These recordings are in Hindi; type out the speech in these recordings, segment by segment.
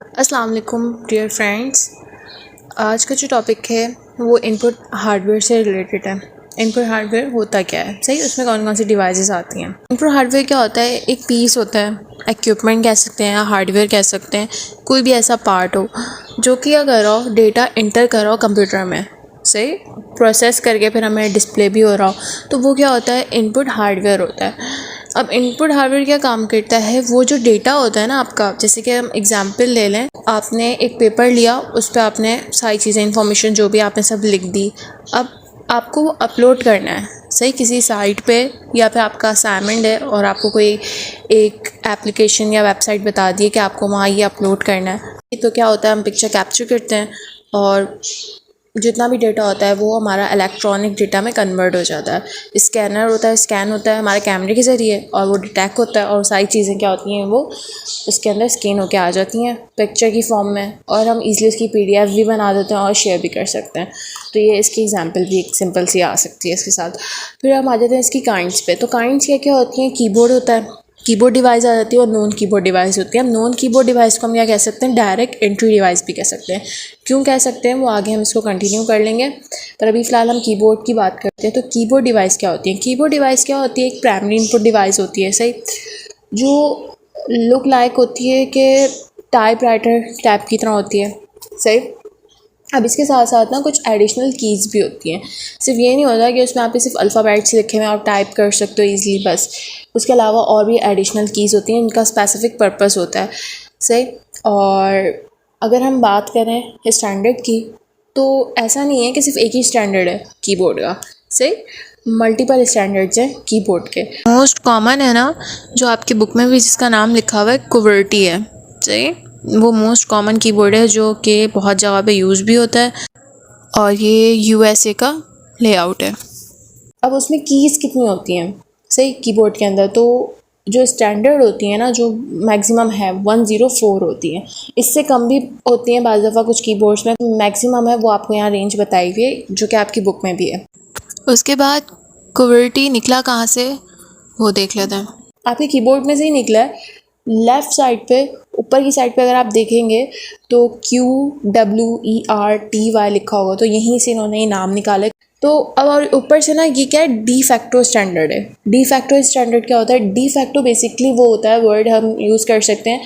अस्सलाम वालेकुम डियर फ्रेंड्स। आज का जो टॉपिक है वो इनपुट हार्डवेयर से रिलेटेड है। इनपुट हार्डवेयर होता क्या है, सही, उसमें कौन कौन सी डिवाइसेस आती हैं। इनपुट हार्डवेयर क्या होता है? एक पीस होता है, इक्विपमेंट कह सकते हैं या हार्डवेयर कह सकते हैं, कोई भी ऐसा पार्ट हो जो कि अगर हो डेटा इंटर कर रहा हो कंप्यूटर में, सही, प्रोसेस करके फिर हमें डिस्प्ले भी हो रहा हो, तो वो क्या होता है? इनपुट हार्डवेयर होता है। अब इनपुट हार्डवेयर क्या काम करता है? वो जो डेटा होता है ना आपका, जैसे कि हम एग्जांपल ले लें, आपने एक पेपर लिया, उस पर आपने सारी चीज़ें इन्फॉर्मेशन जो भी आपने सब लिख दी। अब आपको वो अपलोड करना है, सही, किसी साइट पे, या फिर आपका असाइनमेंट है और आपको कोई एक एप्लीकेशन या वेबसाइट बता दी है कि आपको वहाँ ये अपलोड करना है। तो क्या होता है, हम पिक्चर कैप्चर करते हैं और जितना भी डेटा होता है वो हमारा इलेक्ट्रॉनिक डेटा में कन्वर्ट हो जाता है। स्कैनर होता है, स्कैन होता है हमारे कैमरे के ज़रिए और वो डिटेक्ट होता है और सारी चीज़ें क्या होती हैं, वो उसके अंदर स्कैन होकर आ जाती हैं पिक्चर की फॉर्म में, और हम ईज़िली उसकी PDF भी बना देते हैं और शेयर भी कर सकते हैं। तो ये इसकी एग्जांपल भी एक सिंपल सी आ सकती है इसके साथ। फिर हम आ जाते हैं इसकी काइंड्स पे। तो काइंड्स क्या क्या होती हैं? कीबोर्ड होता है, कीबोर्ड डिवाइस आ जाती है, और नॉन कीबोर्ड डिवाइस होती है। हम नॉन कीबोर्ड डिवाइस को हम क्या कह सकते हैं? डायरेक्ट एंट्री डिवाइस भी कह सकते हैं। क्यों कह सकते हैं वो आगे हम इसको कंटिन्यू कर लेंगे, पर अभी फ़िलहाल हम कीबोर्ड की बात करते हैं। तो कीबोर्ड डिवाइस क्या होती है? कीबोर्ड डिवाइस क्या होती है? एक प्राइमरी इनपुट डिवाइस होती है, सही, जो लुक लाइक होती है कि टाइपराइटर टाइप की तरह होती है, सही। अब इसके साथ साथ ना कुछ एडिशनल कीज़ भी होती हैं। सिर्फ ये नहीं होता कि उसमें आप सिर्फ अल्फ़ाबेट्स लिखे हुए आप टाइप कर सकते हो ईज़िली, बस। उसके अलावा और भी एडिशनल कीज़ होती हैं, इनका स्पेसिफिक पर्पस होता है, सही। और अगर हम बात करें स्टैंडर्ड की, तो ऐसा नहीं है कि सिर्फ एक ही स्टैंडर्ड है कीबोर्ड का, सही। मल्टीपल स्टैंडर्ड्स हैं कीबोर्ड के। मोस्ट कॉमन है ना, जो आपकी बुक में भी जिसका नाम लिखा हुआ है, कुवर्टी है, सही। वो मोस्ट कॉमन कीबोर्ड है जो कि बहुत जगह पे यूज़ भी होता है, और ये USA का लेआउट है। अब उसमें कीज़ कितनी होती हैं, सही, कीबोर्ड के अंदर? तो जो स्टैंडर्ड होती हैं ना, जो मैक्सिमम है 104 होती हैं। इससे कम भी होती हैं बाज़ दफ़ा कुछ कीबोर्ड्स में, मैक्सिमम है वो आपको यहाँ रेंज बताई हुई है जो कि आपकी बुक में भी है। उसके बाद कुवर्टी निकला कहाँ से, वो देख लेते हैं। आपके कीबोर्ड में से ही निकला है। लेफ़्ट साइड पे, ऊपर की साइड पे अगर आप देखेंगे तो QWERTY लिखा होगा, तो यहीं से इन्होंने ये नाम निकाले। तो अब और ऊपर से ना, ये क्या है? डी फैक्टो स्टैंडर्ड है। डी फैक्टो स्टैंडर्ड क्या होता है? डी फैक्टो बेसिकली वो होता है, वर्ड हम यूज़ कर सकते हैं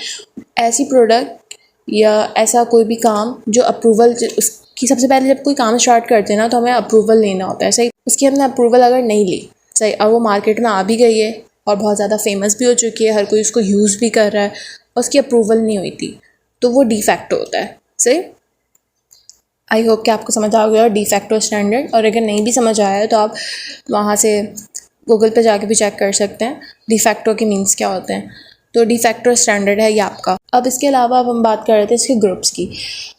ऐसी प्रोडक्ट या ऐसा कोई भी काम जो अप्रूवल उसकी, सबसे पहले जब कोई काम स्टार्ट करते हैं ना, तो हमें अप्रूवल लेना होता है, सही। उसकी हमने अप्रूवल अगर नहीं ली, सही, अब वो मार्केट में आ भी गई है और बहुत ज़्यादा फेमस भी हो चुकी है, हर कोई उसको यूज़ भी कर रहा है, और उसकी अप्रूवल नहीं हुई थी, तो वो डी फैक्टो होता है, सही। आई होप कि आपको समझ आ गया डी फैक्टो स्टैंडर्ड, और अगर नहीं भी समझ आया तो आप वहाँ से गूगल पे जाके भी चेक कर सकते हैं डी फैक्टो के मीन्स क्या होते हैं। तो डी फैक्टो स्टैंडर्ड है ये आपका। अब इसके अलावा अब हम बात कर रहे थे इसके ग्रुप्स की।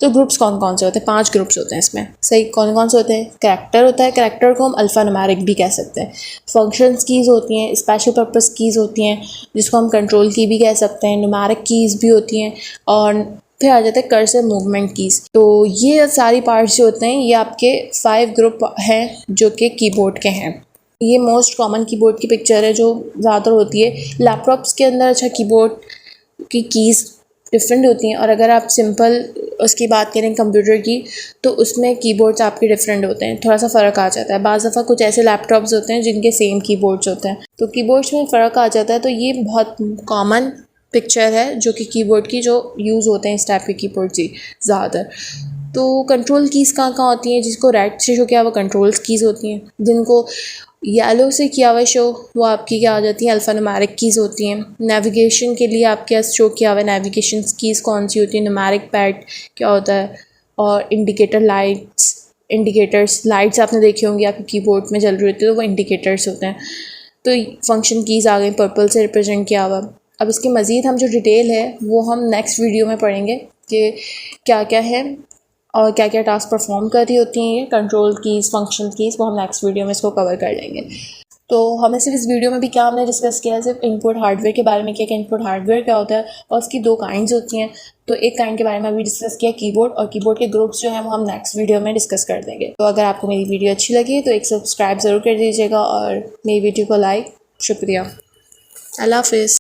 तो ग्रुप्स कौन कौन से होते हैं? 5 ग्रुप्स होते हैं इसमें, सही। कौन कौन से होते हैं? करैक्टर होता है, करैक्टर को हम अल्फ़ा न्यूमेरिक भी कह सकते हैं। फंक्शंस कीज़ होती हैं, स्पेशल पर्पस कीज़ होती हैं जिसको हम कंट्रोल की भी कह सकते हैं, न्यूमेरिक कीज़ भी होती हैं, और फिर आ जाते हैं कर्सर मूवमेंट कीज़। तो ये सारी पार्ट्स जो होते हैं ये आपके 5 ग्रुप हैं जो कि कीबोर्ड के हैं। ये मोस्ट कॉमन कीबोर्ड की पिक्चर है जो ज़्यादातर होती है लैपटॉप्स के अंदर। अच्छा, कीबोर्ड की कीज़ डिफरेंट होती हैं, और अगर आप सिंपल उसकी बात करें कंप्यूटर की, तो उसमें कीबोर्ड्स आपके डिफरेंट होते हैं, थोड़ा सा फ़र्क आ जाता है। बाज़ दफ़ा कुछ ऐसे लैपटॉप्स होते हैं जिनके सेम कीबोर्ड्स होते हैं, तो कीबोर्ड्स में फ़र्क आ जाता है। तो ये बहुत कॉमन पिक्चर है जो कि कीबोर्ड की, जो यूज़ होते हैं इस टाइप के कीबोर्ड जी ज़्यादातर। तो कंट्रोल कीज़ कहाँ कहाँ होती हैं? जिसको रेड से शो किया हुआ कंट्रोल्स कीज़ होती हैं, जिनको येलो से किया हुआ शो वो आपकी क्या आ जाती हैं? अल्फ़ा न्यूमेरिक कीज़ होती हैं। नेविगेशन के लिए आपके शो किया हुआ नेविगेशन कीज़ कौन सी होती है? न्यूमेरिक पैड क्या होता है, और इंडिकेटर लाइट्स, इंडिकेटर्स, लाइट्स आपने देखी होंगी आपके कीबोर्ड में जल रही होती है, तो वो इंडिकेटर्स होते हैं। तो फंक्शन कीज़ आ गई, पर्पल से रिप्रेजेंट किया हुआ। अब इसके मज़ीद हम जो डिटेल है वो हम नेक्स्ट वीडियो में पढ़ेंगे कि क्या क्या है और क्या क्या टास्क परफॉर्म कर रही होती हैं ये कंट्रोल कीज़, फंक्शन कीज़, वो हम नेक्स्ट वीडियो में इसको कवर कर लेंगे। तो हमें सिर्फ इस वीडियो में भी क्या हमने डिस्कस किया है, सिर्फ इनपुट हार्डवेयर के बारे में किया कि इनपुट हार्डवेयर क्या होता है, और उसकी 2 काइंड्स होती हैं। तो एक काइंड के बारे में अभी डिस्कस किया कीबोर्ड, और कीबोर्ड के ग्रुप्स जो हैं वो हम नेक्स्ट वीडियो में डिस्कस कर देंगे। तो अगर आपको मेरी वीडियो अच्छी लगी तो एक सब्सक्राइब ज़रूर कर दीजिएगा और मेरी वीडियो को लाइक। शुक्रिया। अल्लाह हाफ़िज़।